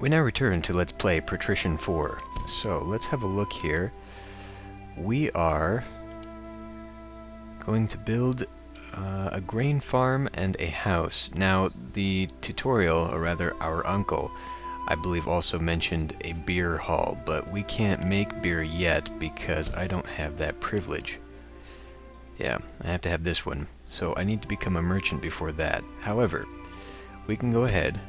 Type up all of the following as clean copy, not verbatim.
We now return to Let's Play Patrician 4. So, let's have a look here. We are going to build a grain farm and a house. Now, the tutorial, or rather our uncle, I believe also mentioned a beer hall, but we can't make beer yet because I don't have that privilege. Yeah, I have to have this one, so I need to become a merchant before that. However, we can go ahead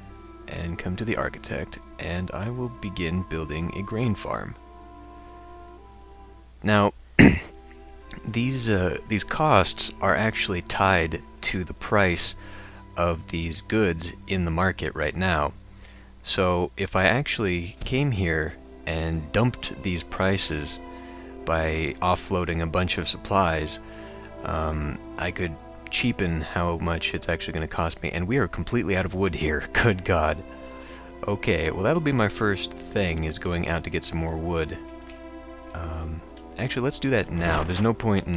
and come to the architect, and I will begin building a grain farm. Now, these costs are actually tied to the price of these goods in the market right now. So if I actually came here and dumped these prices by offloading a bunch of supplies, I could cheapen how much it's actually going to cost me. And we are completely out of wood here. Good God. Okay, well that'll be my first thing, is going out to get some more wood. Actually, let's do that now. There's no point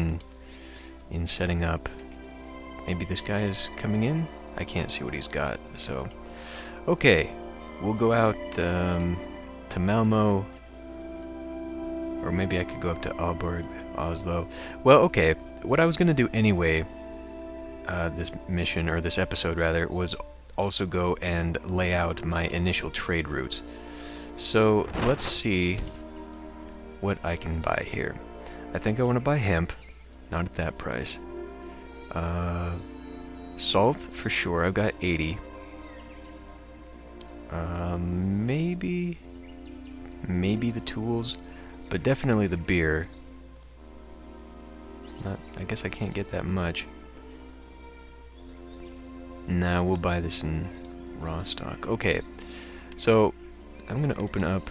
in setting up. Maybe this guy is coming in? I can't see what he's got, so... Okay, we'll go out to Malmo. Or maybe I could go up to Aalborg, Oslo. Well, okay, what I was going to do anyway, this mission, or this episode rather, was also go and lay out my initial trade routes. So, let's see what I can buy here. I think I want to buy hemp, not at that price. Salt, for sure, I've got 80. Maybe the tools, but definitely the beer. I guess I can't get that much. Nah, we'll buy this in raw stock. Okay, so I'm going to open up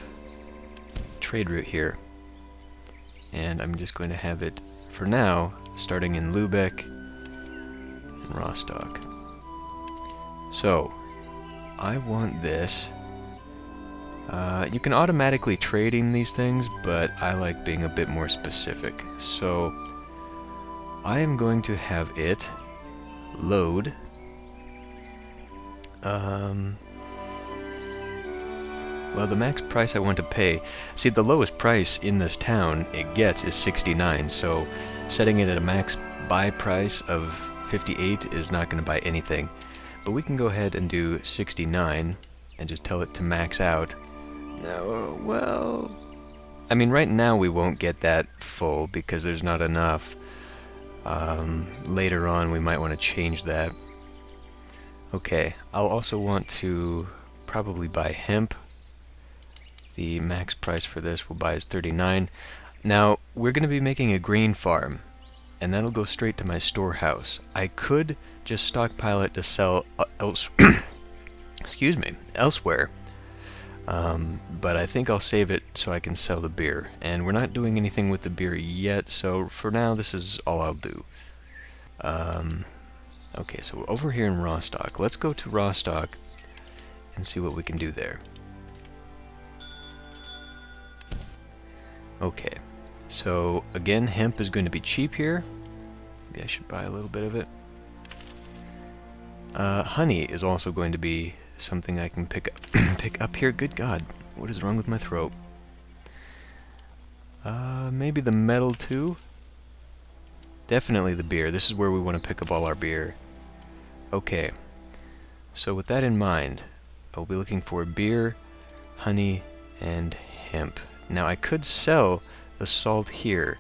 trade route here. And I'm just going to have it, for now, starting in Lubeck and Rostock. So, I want this. You can automatically trade in these things, but I like being a bit more specific. So, I am going to have it load. Well, the max price I want to pay... See, the lowest price in this town it gets is 69, so setting it at a max buy price of 58 is not going to buy anything. But we can go ahead and do 69 and just tell it to max out. No, well... I mean, right now we won't get that full because there's not enough. Later on we might want to change that. Okay, I'll also want to probably buy hemp. The max price for this we'll buy is 39. Now, we're going to be making a grain farm, and that'll go straight to my storehouse. I could just stockpile it to sell excuse me, elsewhere, but I think I'll save it so I can sell the beer. And we're not doing anything with the beer yet, so for now this is all I'll do. Okay, so we're over here in Rostock. Let's go to Rostock and see what we can do there. Okay, so again, hemp is going to be cheap here. Maybe I should buy a little bit of it. Honey is also going to be something I can pick up here. Good God, what is wrong with my throat? Maybe the metal too? Definitely the beer. This is where we want to pick up all our beer. Okay, so with that in mind, I'll be looking for beer, honey, and hemp. Now, I could sell the salt here,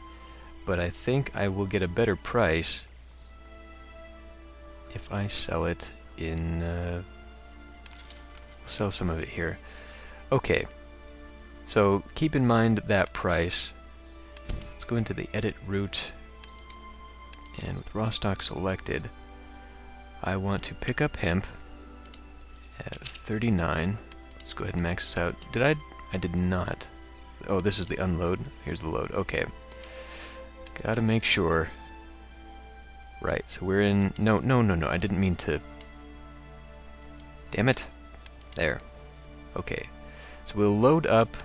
but I think I will get a better price if I sell it in... sell some of it here. Okay, so keep in mind that price. Let's go into the edit route, and with Rostock selected, I want to pick up hemp at 39. Let's go ahead and max this out. Did I did not. Oh, this is the unload. Here's the load. Okay. Gotta make sure. Right, so we're in... No, I didn't mean to... Damn it. There. Okay. So we'll load up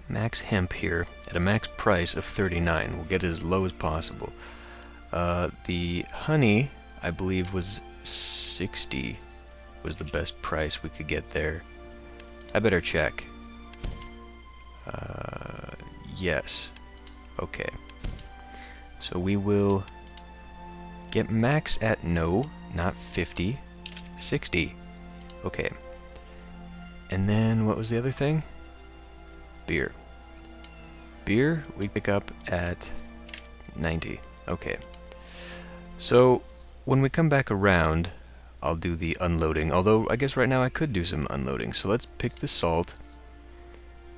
max hemp here at a max price of 39. We'll get it as low as possible. The honey, I believe, was 60 was the best price we could get there. I better check. Yes. Okay. So we will get max at no, not 50, 60. Okay. And then what was the other thing? Beer. Beer we pick up at 90. Okay. So when we come back around, I'll do the unloading. Although I guess right now I could do some unloading. So let's pick the salt.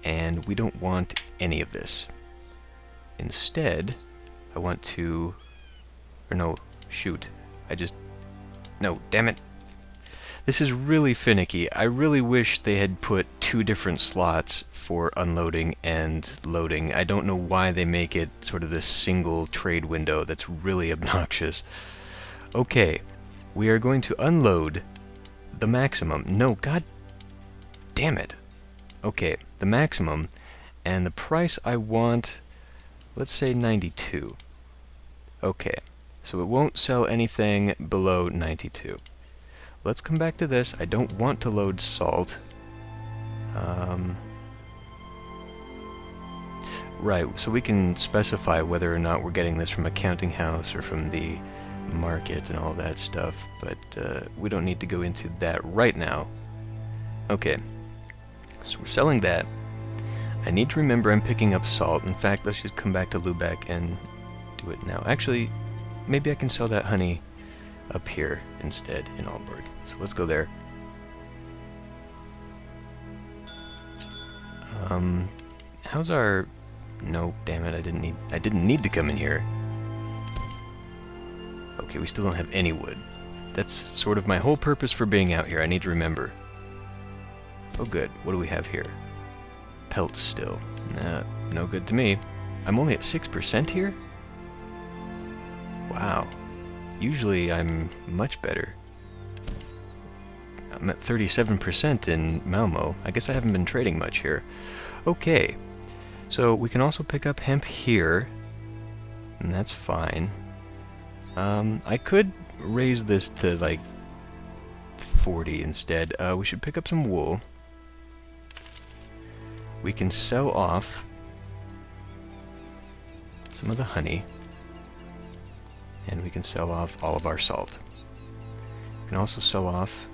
And we don't want any of this. Instead, I want to... Or no, shoot. No, damn it. This is really finicky. I really wish they had put 2 different slots for unloading and loading. I don't know why they make it sort of this single trade window that's really obnoxious. Okay, we are going to unload the maximum. No, god damn it. Okay, the maximum, and the price I want, let's say 92. Okay, so it won't sell anything below 92. Let's come back to this. I don't want to load salt. Right, so we can specify whether or not we're getting this from a counting house or from the market and all that stuff, but we don't need to go into that right now. Okay, so we're selling that. I need to remember I'm picking up salt. In fact, let's just come back to Lubeck and do it now. Actually, maybe I can sell that honey up here instead in Aalborg. So let's go there. How's our... No, damn it, I didn't need to come in here. Okay, we still don't have any wood. That's sort of my whole purpose for being out here. I need to remember. Oh good, what do we have here? Pelts still. Nah, no good to me. I'm only at 6% here? Wow. Usually I'm much better. I'm at 37% in Malmo. I guess I haven't been trading much here. Okay. So we can also pick up hemp here. And that's fine. I could raise this to like 40 instead. We should pick up some wool. We can sell off some of the honey. And we can sell off all of our salt. We can also sell off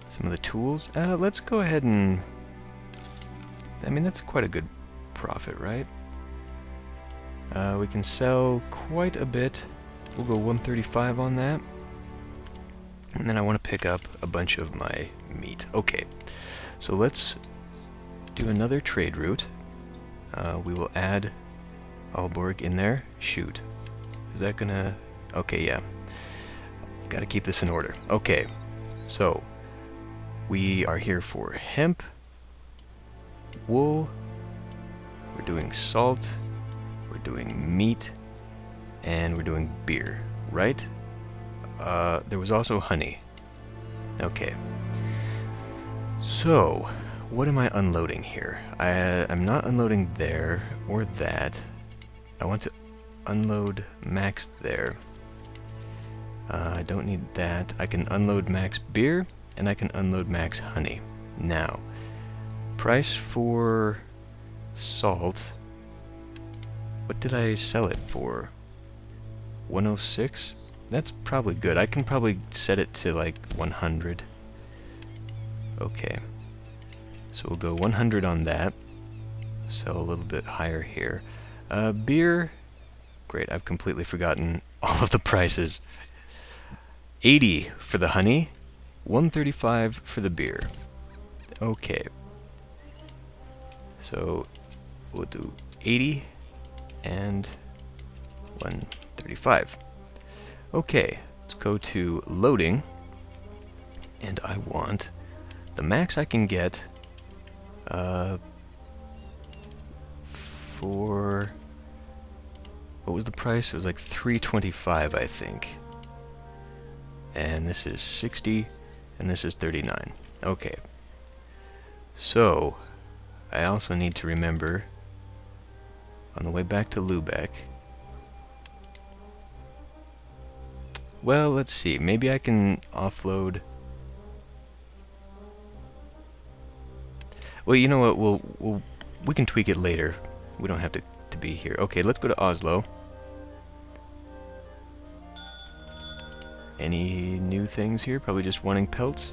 some of the tools. Let's go ahead and... I mean, that's quite a good profit, right? We can sell quite a bit. We'll go 135 on that. And then I want to pick up a bunch of my meat. Okay, so let's do another trade route. We will add Aalborg in there. Shoot. Is that gonna... Okay, yeah. Gotta keep this in order. Okay, so we are here for hemp, wool, we're doing salt, we're doing meat, and we're doing beer, right? There was also honey. Okay. So, what am I unloading here? I'm not unloading there or that. I want to unload max there. I don't need that. I can unload max beer, and I can unload max honey. Now, price for salt. What did I sell it for? 106? That's probably good. I can probably set it to like 100. Okay. So we'll go 100 on that. Sell a little bit higher here. Beer. Great, I've completely forgotten all of the prices. 80 for the honey. 135 for the beer. Okay. So we'll do 80 and 135. Okay, let's go to loading, and I want the max I can get for, what was the price? It was like 325, I think. And this is 60, and this is 39. Okay. So, I also need to remember, on the way back to Lubeck, well, let's see, maybe I can offload Well, you know what? We can tweak it later. We don't have to be here. Okay, let's go to Oslo. Any new things here? Probably just wanting pelts.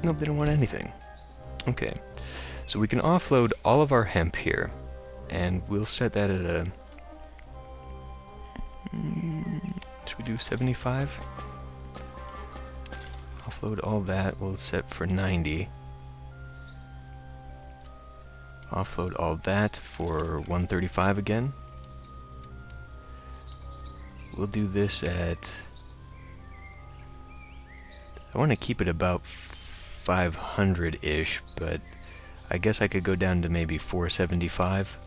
Nope, they don't want anything. Okay, so we can offload all of our hemp here, and we'll set that at a... should we do 75? Offload all that, we'll set for 90. Offload all that for 135 again. We'll do this at... I want to keep it about 500-ish, but I guess I could go down to maybe 475.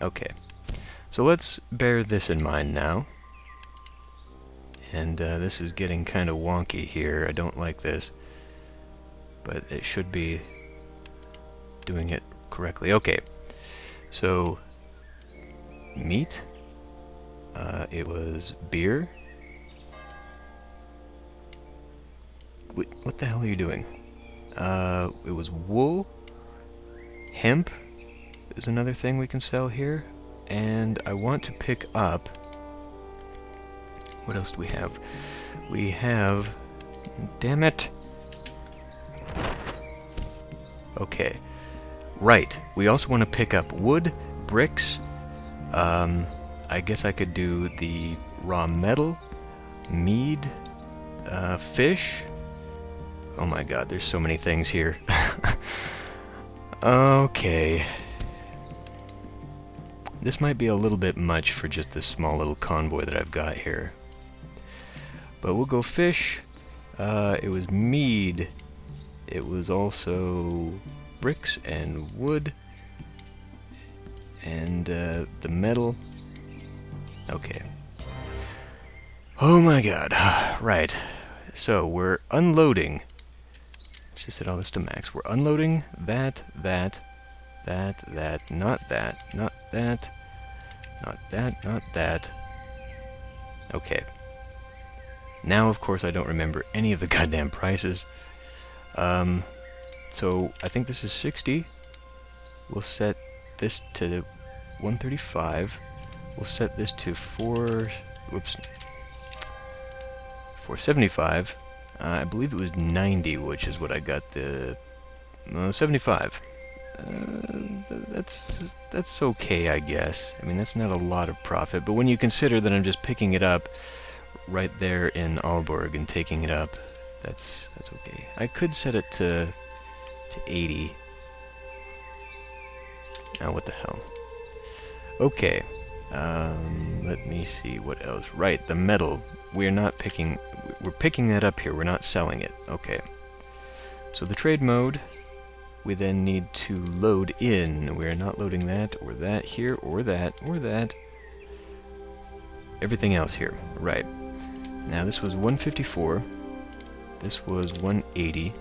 Okay, so let's bear this in mind now. And this is getting kind of wonky here. I don't like this, but it should be doing it correctly. Okay, so meat, it was beer. Wait, what the hell are you doing? It was wool, hemp is another thing we can sell here, and I want to pick up... What else do we have? We have... Damn it! Okay. Right. We also want to pick up wood, bricks. I guess I could do the raw metal, mead, fish. Oh my god, there's so many things here. Okay. This might be a little bit much for just this small little convoy that I've got here. But we'll go fish. It was mead. It was also bricks and wood. And the metal. Okay. Oh my god. Right. So we're unloading. Let's just set all this to max. We're unloading that, not that, not that, not that, not that. Okay. Now, of course, I don't remember any of the goddamn prices. So I think this is 60. We'll set this to 135. We'll set this to 475. I believe it was 90, which is what I got the... 75. That's okay, I guess. I mean, that's not a lot of profit, but when you consider that I'm just picking it up right there in Aalborg and taking it up, that's okay. I could set it to 80. Now, what the hell? Okay. Let me see what else. Right, the metal. We're not picking... We're picking that up here. We're not selling it. Okay. So the trade mode, we then need to load in. We're not loading that, or that here, or that, or that. Everything else here. Right. Now this was 154. This was 180.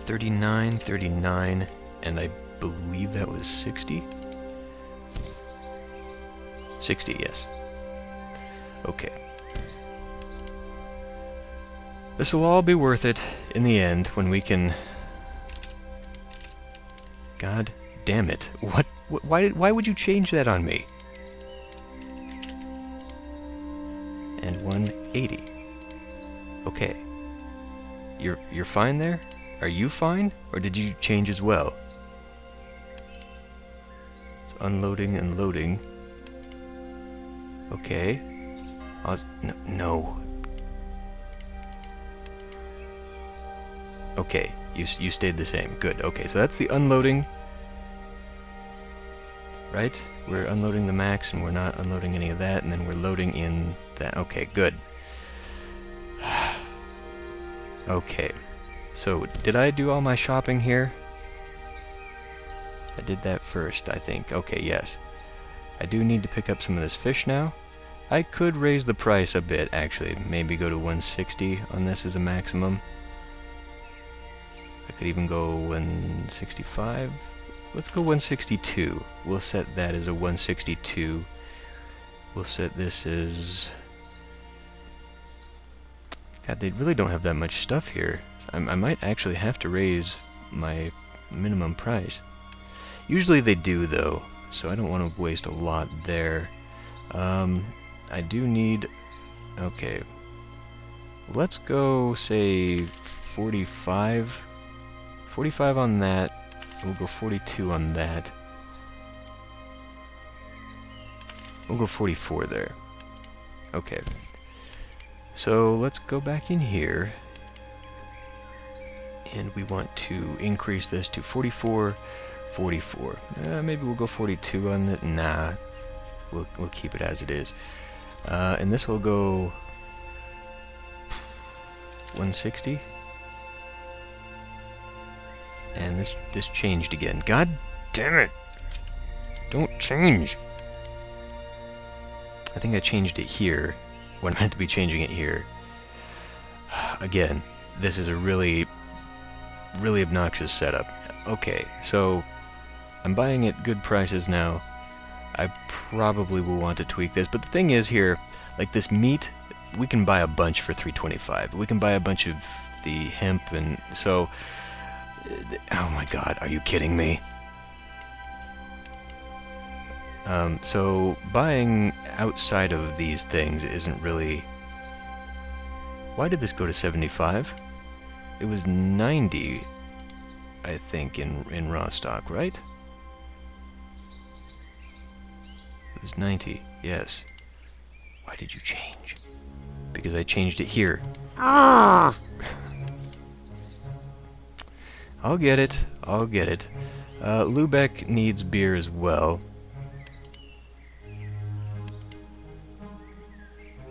39, 39, and I believe that was 60. 60, yes. Okay. This will all be worth it in the end when we can... God damn it. What why would you change that on me? And 180. Okay. You're fine there? Are you fine? Or did you change as well? It's unloading and loading. Okay. No. Okay, you stayed the same. Good. Okay, so that's the unloading. Right? We're unloading the max and we're not unloading any of that, and then we're loading in that. Okay, good. Okay. So, did I do all my shopping here? I did that first, I think. Okay, yes. I do need to pick up some of this fish now. I could raise the price a bit, actually. Maybe go to 160 on this as a maximum. I could even go 165. Let's go 162. We'll set that as a 162. We'll set this as... God, they really don't have that much stuff here. I might actually have to raise my minimum price. Usually they do, though, so I don't want to waste a lot there. I do need... Okay. Let's go, say, 45. 45 on that. We'll go 42 on that. We'll go 44 there. Okay. So let's go back in here. And we want to increase this to 44, 44. Maybe we'll go 42 on that. Nah. We'll keep it as it is. And this will go 160. And this changed again. God damn it! Don't change! I think I changed it here when I meant to be changing it here. Again, this is a really obnoxious setup. Okay, so I'm buying at good prices now. I probably will want to tweak this, but the thing is here, like this meat, we can buy a bunch for 325. We can buy a bunch of the hemp, and so... Oh my god, are you kidding me? So buying outside of these things isn't really... Why did this go to 75? It was 90, I think, in raw stock, right? It was 90, yes. Why did you change? Because I changed it here. Ah! I'll get it. I'll get it. Lubeck needs beer as well.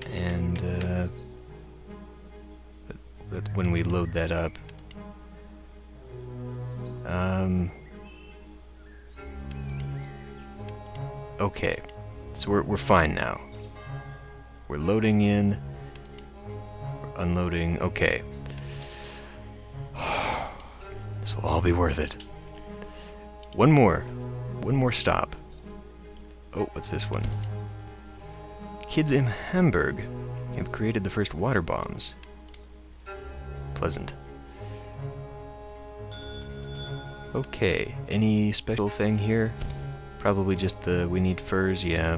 And when we load that up, okay, so we're fine now. We're loading in, we're unloading. Okay, this will all be worth it. One more stop. Oh, what's this one? Kids in Hamburg have created the first water bombs. Pleasant. Okay, any special thing here? Probably just we need furs, yeah.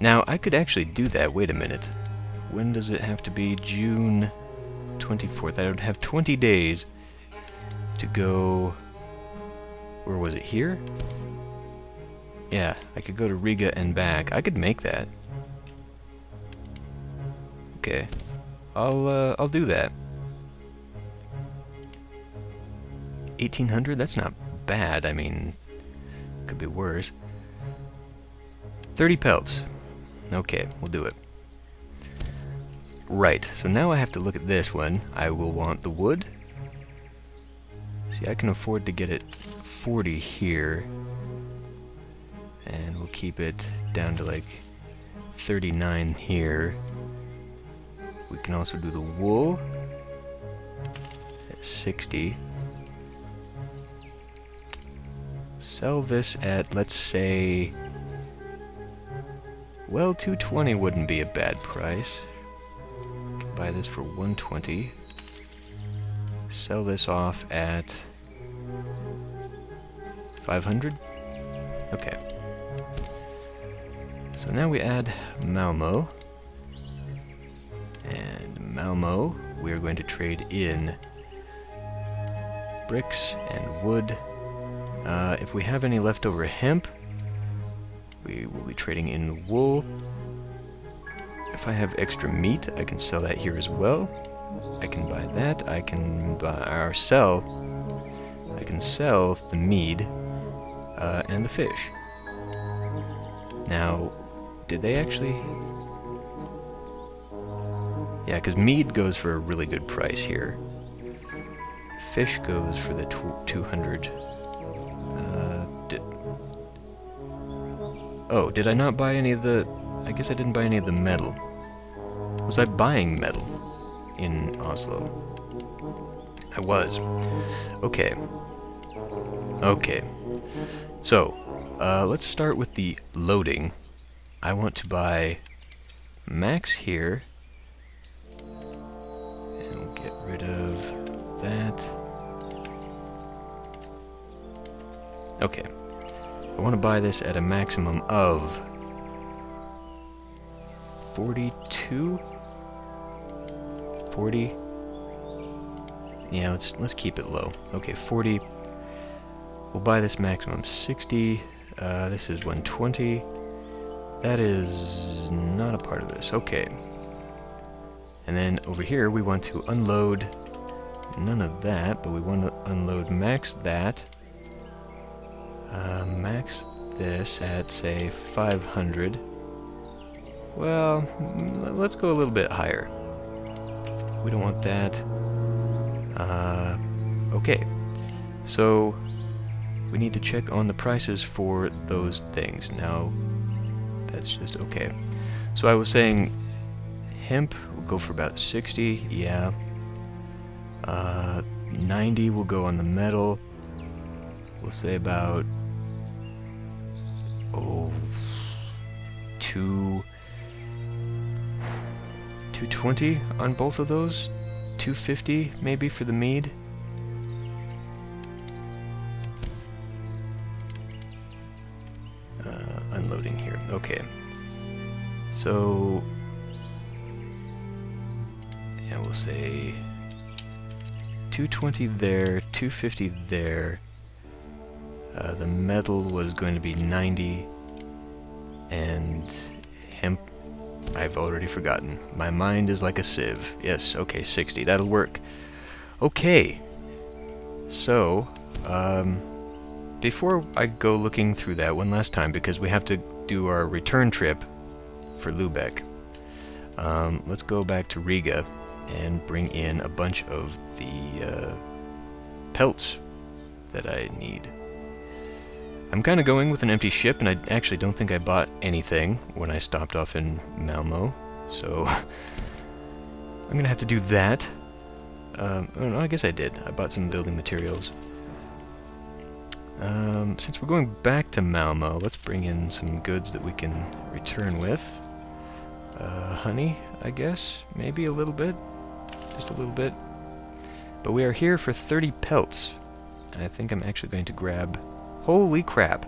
Now, I could actually do that, wait a minute. When does it have to be? June 24th. I would have 20 days to go... Where was it, here? Yeah, I could go to Riga and back. I could make that. Okay. I'll do that. 1800? That's not bad. I mean, could be worse. 30 pelts. Okay, we'll do it. Right, so now I have to look at this one. I will want the wood. See, I can afford to get it 40 here. And we'll keep it down to like 39 here. We can also do the wool at 60. Sell this at, let's say, well, 220 wouldn't be a bad price. Could buy this for 120. Sell this off at 500. Okay. So now we add Malmo. And Malmo, we're going to trade in bricks and wood. If we have any leftover hemp, we will be trading in wool. If I have extra meat, I can sell that here as well. I can buy that. I can buy or sell. I can sell the mead and the fish. Now, did they actually? Yeah, because mead goes for a really good price here. Fish goes for the 200. Oh, did I not buy any of the... I guess I didn't buy any of the metal. Was I buying metal in Oslo? I was. Okay. Okay. So, let's start with the loading. I want to buy max here. And we'll Get rid of that. Okay. I want to buy this at a maximum of 42? 40? Yeah, let's keep it low. Okay, 40. We'll buy this maximum 60. This is 120. That is not a part of this. Okay. And then over here we want to unload none of that, but we want to unload max that. Max this at, say, 500. Well, let's go a little bit higher. We don't want that. Okay. So, we need to check on the prices for those things. Now, that's just okay. So I was saying, hemp will go for about 60, yeah. 90 will go on the metal. We'll say about, 220 on both of those. 250 maybe for the mead. Unloading here. Okay. So yeah, we'll say 220 there, 250 there. The metal was going to be 90, and hemp, I've already forgotten. My mind is like a sieve. Yes, okay, 60. That'll work. Okay. So, before I go looking through that one last time, because we have to do our return trip for Lubeck, let's go back to Riga and bring in a bunch of the pelts that I need. I'm kind of going with an empty ship, and I actually don't think I bought anything when I stopped off in Malmo, so I'm going to have to do that. Oh no, I guess I did. I bought some building materials. Since we're going back to Malmo, let's bring in some goods that we can return with. Honey, I guess? Maybe a little bit? Just a little bit. But we are here for 30 pelts. I think I'm actually going to grab... Holy crap.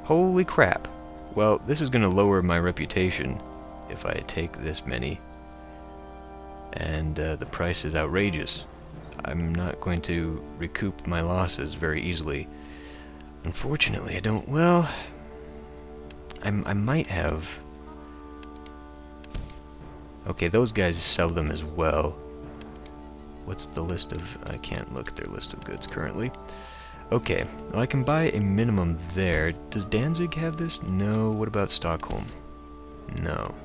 Holy crap. Well, this is going to lower my reputation if I take this many. And the price is outrageous. I'm not going to recoup my losses very easily. Unfortunately, I don't... Well, I might have... Okay, those guys sell them as well. What's the list of... I can't look at their list of goods currently. Okay, well, I can buy a minimum there. Does Danzig have this? No. What about Stockholm? No.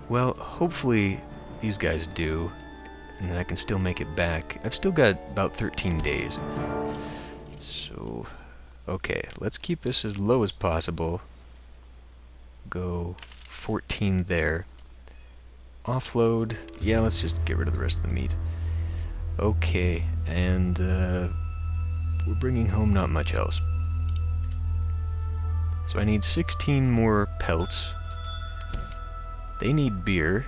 Well, hopefully these guys do, and then I can still make it back. I've still got about 13 days. So, okay, let's keep this as low as possible. Go 14 there. Offload. Yeah, let's just get rid of the rest of the meat. Okay, and we're bringing home not much else. So I need 16 more pelts. They need beer,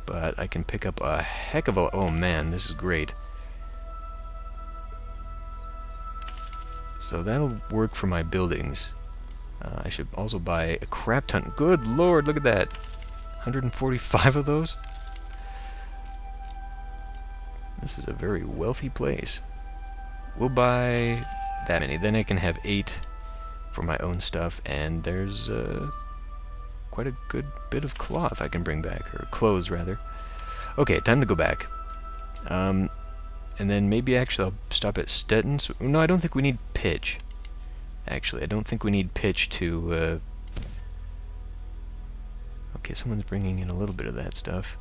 but I can pick up a heck of a... Oh man, this is great. So that'll work for my buildings. I should also buy a crap ton. Good lord, look at that. 145 of those? This is a very wealthy place. We'll buy that many. Then I can have 8 for my own stuff, and there's quite a good bit of cloth I can bring back, or clothes rather. Okay, time to go back. And then maybe actually I'll stop at Stettin's. No, I don't think we need pitch. Actually, I don't think we need pitch to... Okay, someone's bringing in a little bit of that stuff.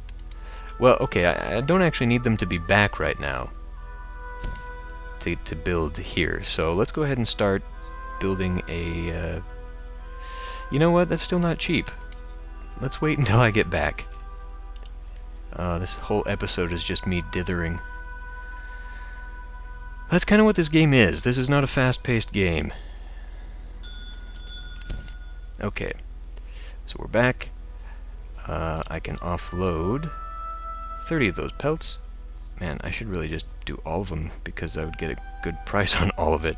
Well, okay, I don't actually need them to be back right now to build here. So let's go ahead and start building a... You know what? That's still not cheap. Let's wait until I get back. This whole episode is just me dithering. That's kind of what this game is. This is not a fast-paced game. Okay. So we're back. I can offload 30 of those pelts. Man, I should really just do all of them because I would get a good price on all of it.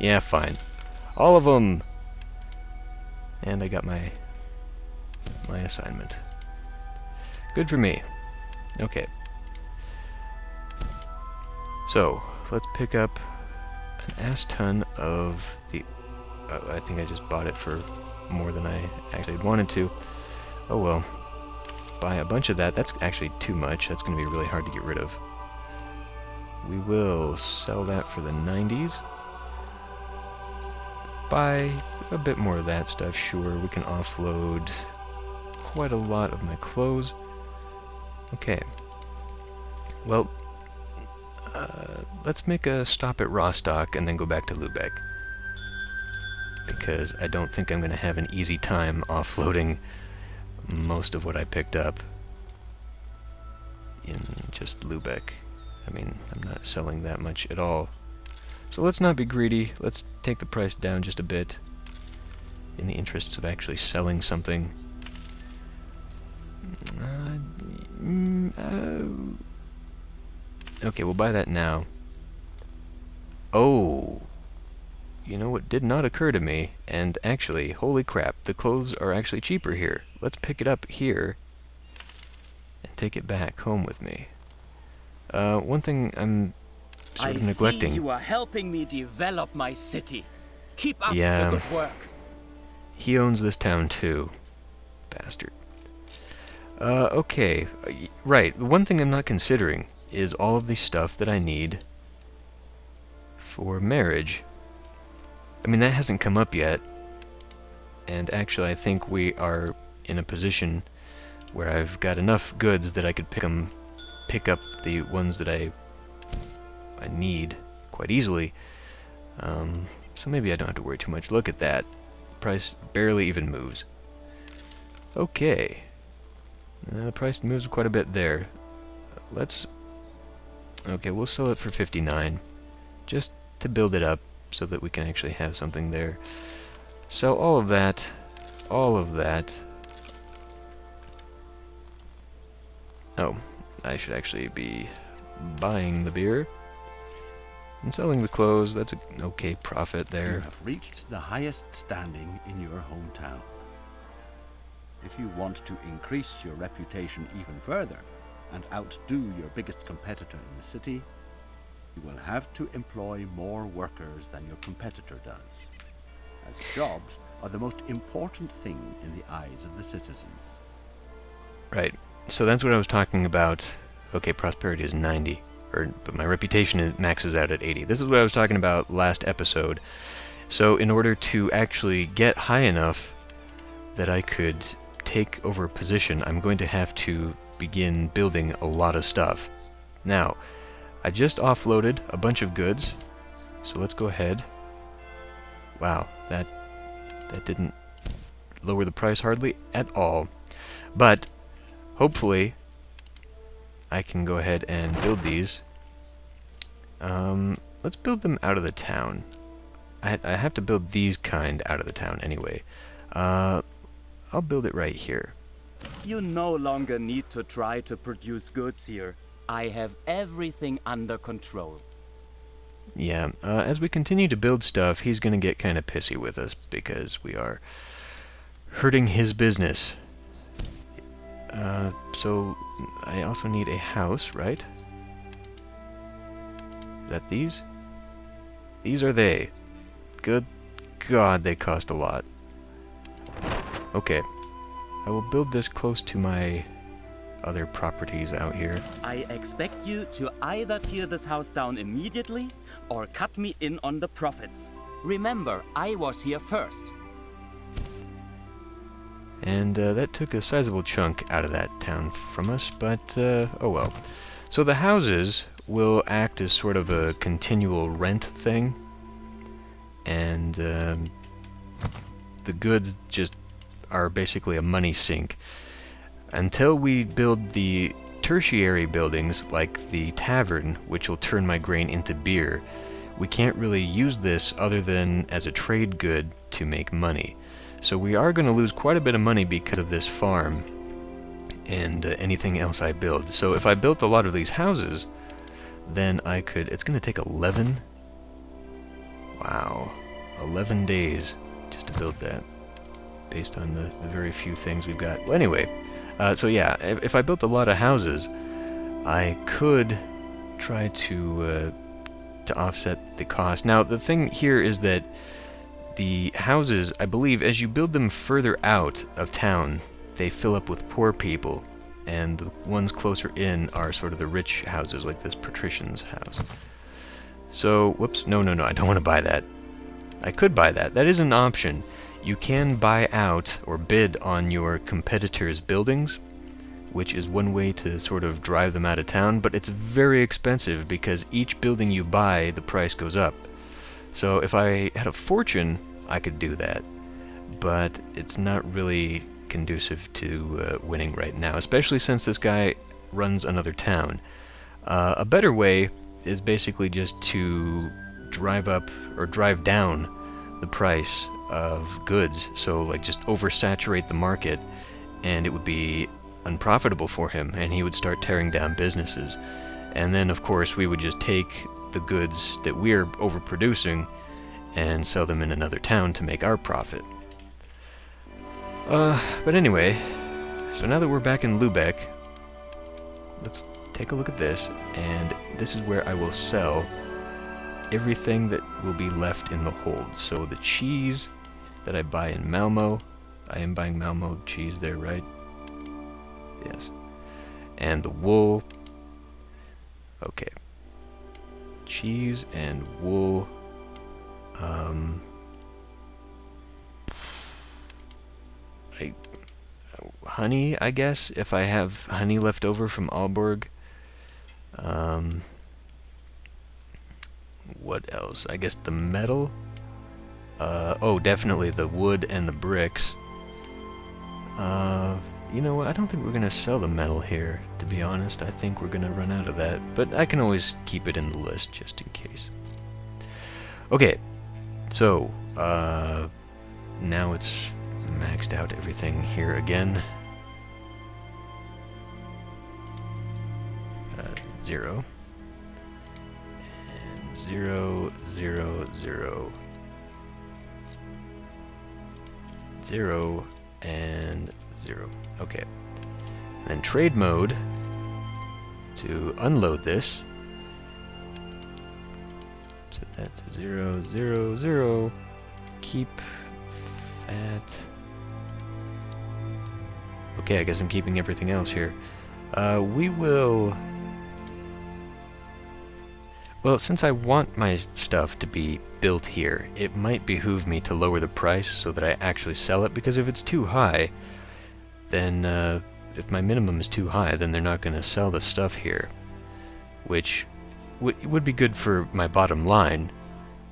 Yeah, fine. All of them! And I got my assignment. Good for me. Okay. So, let's pick up an ass ton of the... I think I just bought it for more than I actually wanted to. Oh well. Buy a bunch of that. That's actually too much. That's going to be really hard to get rid of. We will sell that for the 90s. Buy a bit more of that stuff, sure. We can offload quite a lot of my clothes. Okay. Well, let's make a stop at Rostock and then go back to Lübeck. Because I don't think I'm going to have an easy time offloading most of what I picked up in just Lübeck. I mean, I'm not selling that much at all. So let's not be greedy. Let's take the price down just a bit in the interests of actually selling something. Okay, we'll buy that now. Oh, you know what did not occur to me? And actually, holy crap, the clothes are actually cheaper here. Let's pick it up here and take it back home with me. One thing I'm sort of neglecting. I see you are helping me develop my city. Keep up Yeah, the good work. He owns this town too. Bastard. Okay. Right, the one thing I'm not considering is all of the stuff that I need for marriage. I mean, that hasn't come up yet. And actually, I think we are in a position where I've got enough goods that I could pick up the ones that I need quite easily. So maybe I don't have to worry too much. Look at that. Price barely even moves. Okay. The price moves quite a bit there. Okay, we'll sell it for 59. Just to build it up so that we can actually have something there. Sell all of that. All of that. Oh, I should actually be buying the beer and selling the clothes. That's an okay profit there. You have reached the highest standing in your hometown. If you want to increase your reputation even further and outdo your biggest competitor in the city, you will have to employ more workers than your competitor does, as jobs are the most important thing in the eyes of the citizens. Right. So that's what I was talking about. Okay, prosperity is 90, but my reputation maxes out at 80. This is what I was talking about last episode. So in order to actually get high enough that I could take over a position, I'm going to have to begin building a lot of stuff. Now, I just offloaded a bunch of goods, so let's go ahead. Wow, that didn't lower the price hardly at all. But hopefully I can go ahead and build these. Let's build them out of the town. I have to build these kind out of the town anyway. I'll build it right here. You no longer need to try to produce goods here. I have everything under control. Yeah, as we continue to build stuff, he's going to get kind of pissy with us because we are hurting his business. So I also need a house, right? Is that these? These are they. Good God, they cost a lot. Okay. I will build this close to my other properties out here. I expect you to either tear this house down immediately or cut me in on the profits. Remember, I was here first. And that took a sizable chunk out of that town from us, but oh well. So the houses will act as sort of a continual rent thing, and the goods just are basically a money sink. Until we build the tertiary buildings, like the tavern, which will turn my grain into beer, we can't really use this other than as a trade good to make money. So we are going to lose quite a bit of money because of this farm. and anything else I build. So if I built a lot of these houses, then I could... It's going to take 11... Wow. 11 days just to build that, based on the very few things we've got. Well, anyway, so yeah, if I built a lot of houses, I could try to offset the cost. Now, the thing here is that the houses, I believe, as you build them further out of town, they fill up with poor people, and the ones closer in are sort of the rich houses, like this Patrician's house. So, whoops, no, I don't want to buy that. I could buy that. That is an option. You can buy out or bid on your competitors' buildings, which is one way to sort of drive them out of town, but it's very expensive because each building you buy, the price goes up. So if I had a fortune, I could do that, but it's not really conducive to winning right now, especially since this guy runs another town. A better way is basically just to drive up or drive down the price of goods, so like just oversaturate the market, and it would be unprofitable for him, and he would start tearing down businesses. And then of course we would just take the goods that we're overproducing and sell them in another town to make our profit. But anyway, so now that we're back in Lubeck, let's take a look at this, and this is where I will sell everything that will be left in the hold. So the cheese that I buy in Malmo, I am buying Malmo cheese there, right? Yes. And the wool. Okay. Cheese and wool. Honey, I guess, if I have honey left over from Aalborg. What else? I guess the metal. Oh, definitely the wood and the bricks. You know what? I don't think we're gonna sell the metal here, to be honest. I think we're gonna run out of that, but I can always keep it in the list just in case. Okay, so now it's maxed out everything here again. 0 and 0, 0, 0, 0 and 0. Okay. Then trade mode to unload this. Set that to 0, 0, 0. Keep that. Okay, I guess I'm keeping everything else here. We will... Well, since I want my stuff to be built here, it might behoove me to lower the price so that I actually sell it, because if it's too high, then if my minimum is too high, then they're not going to sell the stuff here, which would be good for my bottom line,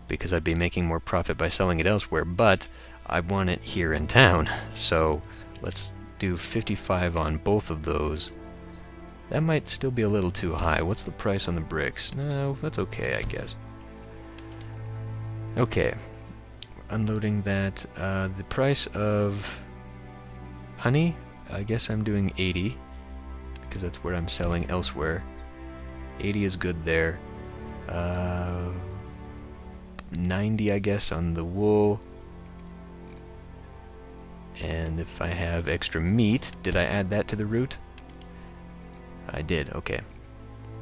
because I'd be making more profit by selling it elsewhere, but I want it here in town, so let's do 55 on both of those. That might still be a little too high. What's the price on the bricks? No, that's okay, I guess. Okay, unloading that. The price of honey, I guess I'm doing 80, because that's where I'm selling elsewhere. 80 is good there. 90, I guess, on the wool. And if I have extra meat, did I add that to the route? I did, okay.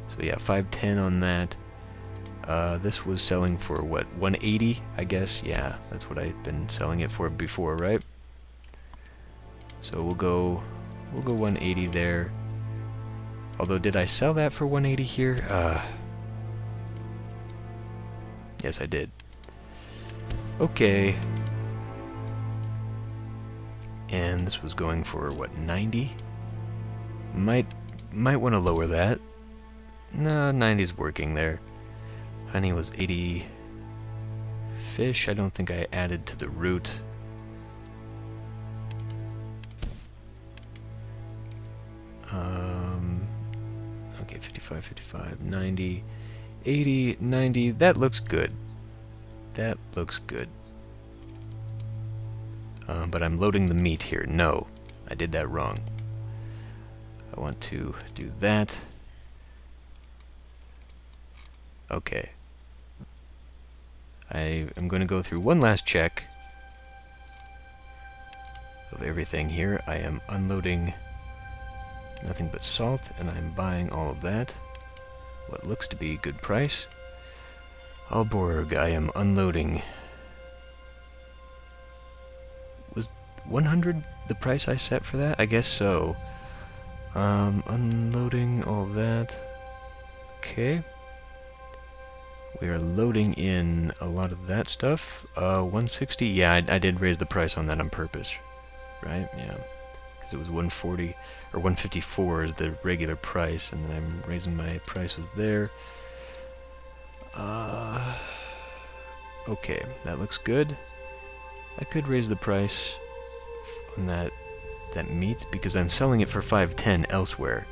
So yeah, 510 on that. This was selling for what, 180, I guess? Yeah, that's what I've been selling it for before, right? So we'll go 180 there. Although, did I sell that for 180 here? Yes, I did. Okay. And this was going for what, 90? Might want to lower that. No, 90's working there. Honey was 80. Fish, I don't think I added to the route. Okay, 55, 55, 90, 80, 90. That looks good. That looks good. But I'm loading the meat here. No, I did that wrong. I want to do that. Okay. I am going to go through one last check of everything here. I am unloading nothing but salt, and I'm buying all of that. What looks to be a good price. Aalborg, I am unloading. Was 100 the price I set for that? I guess so. Unloading all of that. Okay. We are loading in a lot of that stuff. 160. Yeah, I did raise the price on that on purpose. Right? Yeah. Because it was 140 or 154 is the regular price, and then I'm raising my prices there. Okay, that looks good. I could raise the price on that meat because I'm selling it for 510 elsewhere.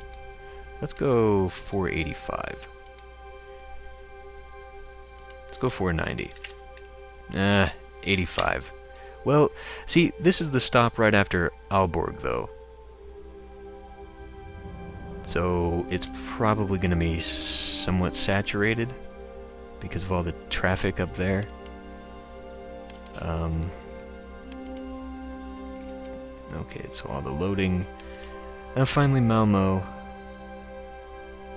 Let's go 485. Let's go 490. 85. Well, see, this is the stop right after Aalborg, though. So it's probably going to be somewhat saturated because of all the traffic up there. Okay, so all the loading. And finally Malmo.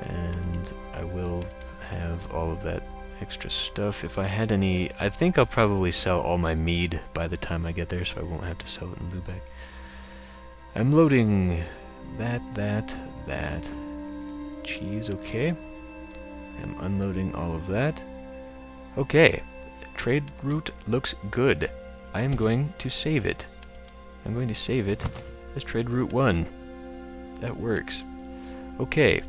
And I will have all of that extra stuff. If I had any, I think I'll probably sell all my mead by the time I get there, so I won't have to sell it in Lübeck. I'm loading that. Cheese, okay. I'm unloading all of that. Okay, trade route looks good. I am going to save it. I'm going to save it as trade route 1. That works. Okay,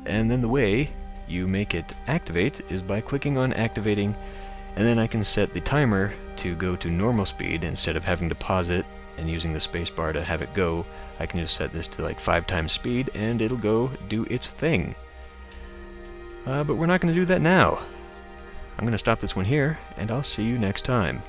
and then the way you make it activate is by clicking on activating, and then I can set the timer to go to normal speed instead of having to pause it and using the spacebar to have it go. I can just set this to like 5 times speed and it'll go do its thing. But we're not going to do that now. I'm going to stop this one here, and I'll see you next time.